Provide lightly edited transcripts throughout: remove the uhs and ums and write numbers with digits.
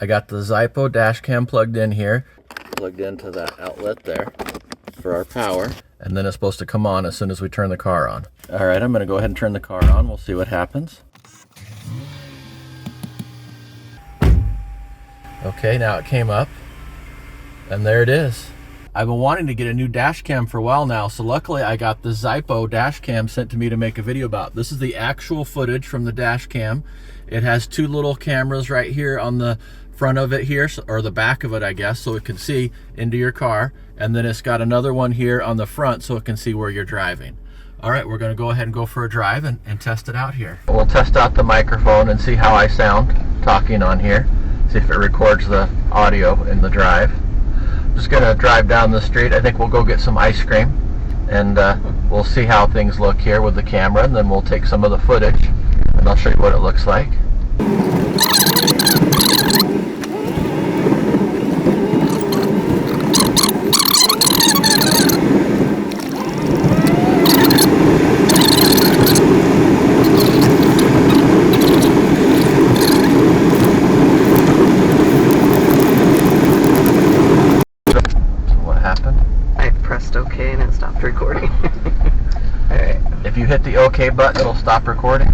I got the ZYEIPO dashcam plugged in here, plugged into that outlet there for our power, and then it's supposed to come on as soon as we turn the car on. All right, I'm gonna go ahead and turn the car on. We'll see what happens. Okay, now it came up, and there it is. I've been wanting to get a new dash cam for a while now, so luckily I got the ZYEIPO dash cam sent to me to make a video about. This is the actual footage from the dash cam. It has two little cameras right here on the front of it here, or the back of it, I guess, so it can see into your car. And then it's got another one here on the front so it can see where you're driving. All right, we're gonna go ahead and go for a drive and test it out here. We'll test out the microphone and see how I sound talking on here. See if it records the audio in the drive. Just gonna drive down the street. I think we'll go get some ice cream, and we'll see how things look here with the camera, and then we'll take some of the footage and I'll show you what it looks like. OK and it stopped recording. Alright. If you hit the OK button, it'll stop recording.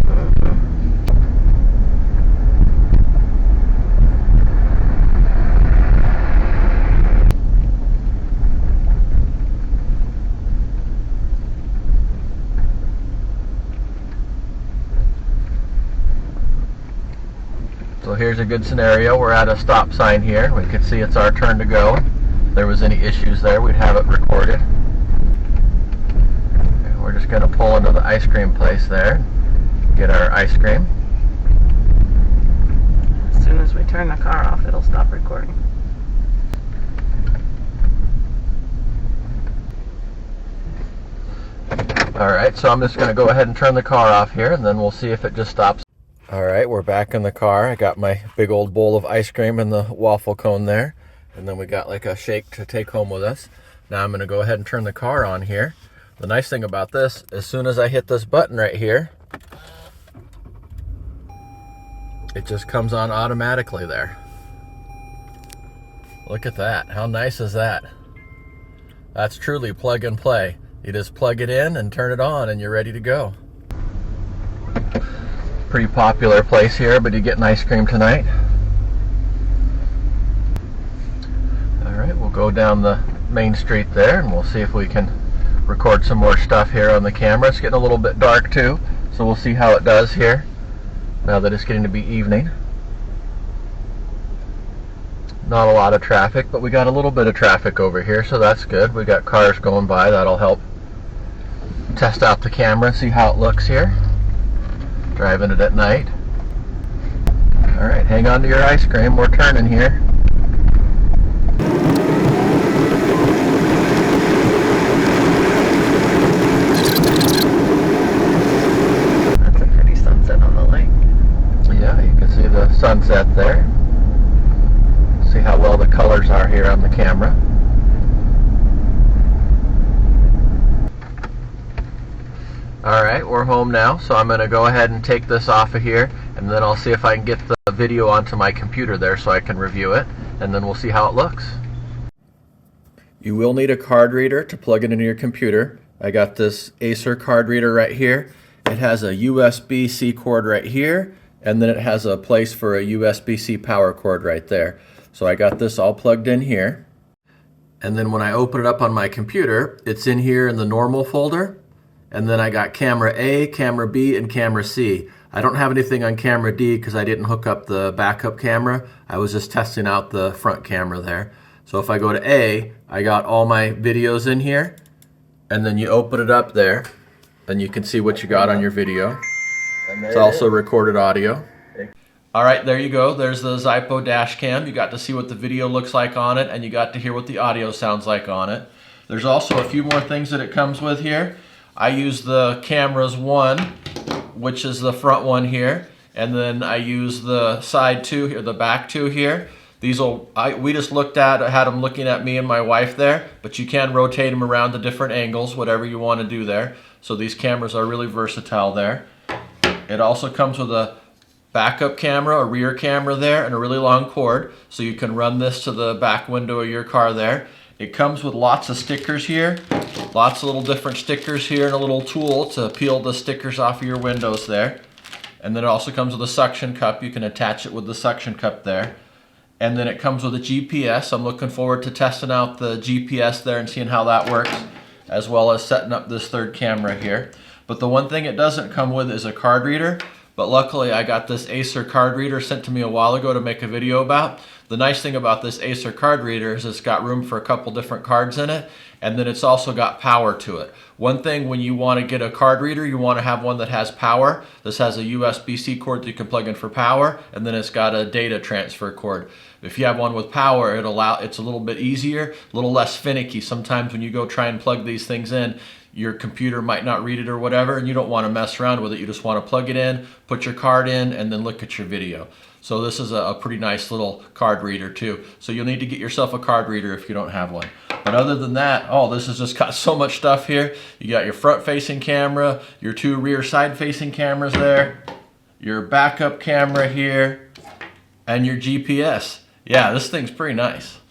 So here's a good scenario. We're at a stop sign here. We can see it's our turn to go. If there was any issues there, we'd have it recorded. We're just going to pull into the ice cream place there, get our ice cream. As soon as we turn the car off, it'll stop recording. Alright, so I'm just going to go ahead and turn the car off here, and then we'll see if it just stops. Alright, we're back in the car. I got my big old bowl of ice cream and the waffle cone there, and then we got like a shake to take home with us. Now I'm going to go ahead and turn the car on here. The nice thing about this, as soon as I hit this button right here, it just comes on automatically there. Look at that. How nice is that? That's truly plug and play. You just plug it in and turn it on and you're ready to go. Pretty popular place here, but you get an ice cream tonight. Alright, we'll go down the main street there and we'll see if we can record some more stuff here on the camera. It's getting a little bit dark too, so we'll see how it does here now that it's getting to be evening. Not a lot of traffic, but we got a little bit of traffic over here, so that's good. We got cars going by. That'll help test out the camera, see how it looks here driving it at night. Alright, hang on to your ice cream. We're turning here. Sunset there. See how well the colors are here on the camera. Alright, we're home now, so I'm going to go ahead and take this off of here, and then I'll see if I can get the video onto my computer there so I can review it, and then we'll see how it looks. You will need a card reader to plug it into your computer. I got this Acer card reader right here. It has a USB-C cord right here, and then it has a place for a USB-C power cord right there. So I got this all plugged in here. And then when I open it up on my computer, it's in here in the normal folder. And then I got camera A, camera B, and camera C. I don't have anything on camera D because I didn't hook up the backup camera. I was just testing out the front camera there. So if I go to A, I got all my videos in here. And then you open it up there, and you can see what you got on your video. It's also recorded audio. Alright, there you go. There's the ZYEIPO dashcam. You got to see what the video looks like on it, and you got to hear what the audio sounds like on it. There's also a few more things that it comes with here. I use the cameras one, which is the front one here, and then I use the side two here, the back two here. These we just had them looking at me and my wife there, but you can rotate them around to different angles, whatever you want to do there. So these cameras are really versatile there. It also comes with a backup camera, a rear camera there, and a really long cord, so you can run this to the back window of your car there. It comes with lots of stickers here, lots of little different stickers here, and a little tool to peel the stickers off of your windows there. And then it also comes with a suction cup. You can attach it with the suction cup there. And then it comes with a GPS. I'm looking forward to testing out the GPS there and seeing how that works, as well as setting up this third camera here. But the one thing it doesn't come with is a card reader. But luckily I got this Acer card reader sent to me a while ago to make a video about. The nice thing about this Acer card reader is it's got room for a couple different cards in it, and then it's also got power to it. One thing, when you want to get a card reader, you want to have one that has power. This has a USB-C cord that you can plug in for power, and then it's got a data transfer cord. If you have one with power, it's a little bit easier, a little less finicky. Sometimes when you go try and plug these things in, your computer might not read it or whatever, and you don't want to mess around with it. You just want to plug it in, put your card in, and then look at your video. So this is a pretty nice little card reader too. So you'll need to get yourself a card reader if you don't have one. But other than that, oh, this has just got so much stuff here. You got your front-facing camera, your two rear side-facing cameras there, your backup camera here, and your GPS. Yeah, this thing's pretty nice.